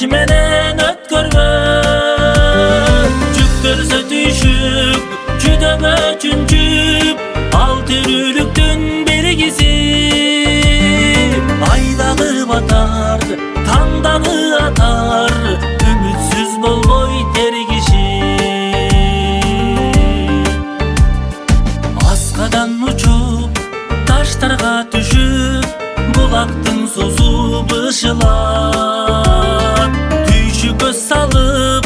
menен ötkөрgөн. Жүктөлсө түйшүк, жүдөмө чүнчүп, ал тирүүлүктүн белгиси. Айдагы батар, таңдагы атар, үмүтсүз болбой тергиши. Аскадан учуп, таштарга түшүп, булактын сусу бышылап, түйшүккө салып,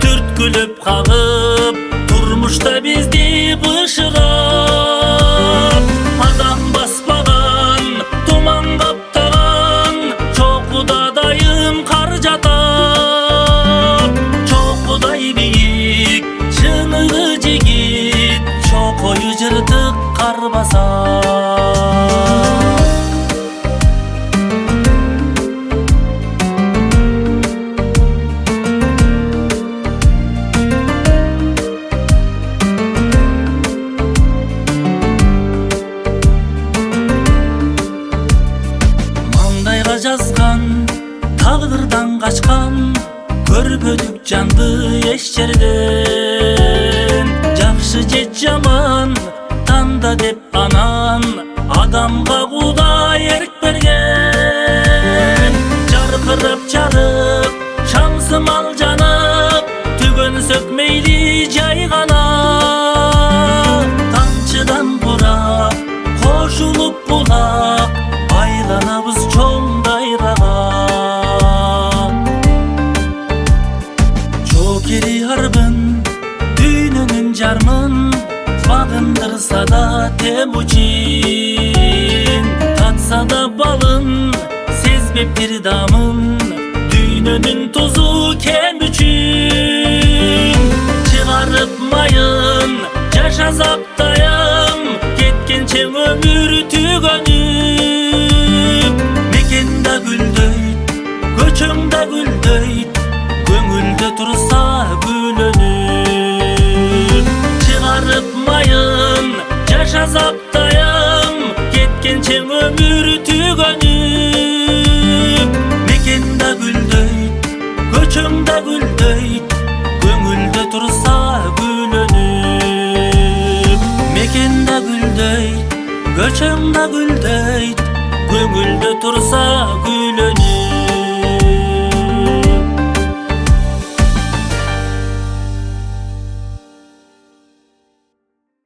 түрткүлөп кагып, турмушта бизди бышырап. Адам баспаган, туман каптаган, чокуда дайым кар жатат. Чокудай бийик, чыныгы жигит, чокою жыртык кар басат. Жазган, тагдырдан качкан, көрбөдүк жанды эч жерден. Жакшы же жаман, танда деп анан, адамга Кудай эрк берген. Жаркырап жарык, шамсымал жанып, түгөнсөк мейли жай гана. Тамчыдан курап, кошулуп булак, айланабыз чоң дайрага. Жокери арбын, дүйнөнүн жармын, багындырса да темучин. Татса да балын, сезбептир дамын, дүйнөнүн тузу кем үчүн. Чыгарып майын, жаша заптайым, кеткенче өмүр түгөнүп. Мекенда гүлдөйт, көчөңдө гүлдөйт, көңүлдө турса гүлөнүп. Чыгарып майын, жаша заптайым, кеткенче өмүр түгөнүп. Мекенда гүлдөйт, көчөңдө гүлдөйт, көңүлдө турса гүлөнүп. Мекенда гүлдөйт, көчөңдө гүлдөйт, көңүлдө турса гүлөнүп.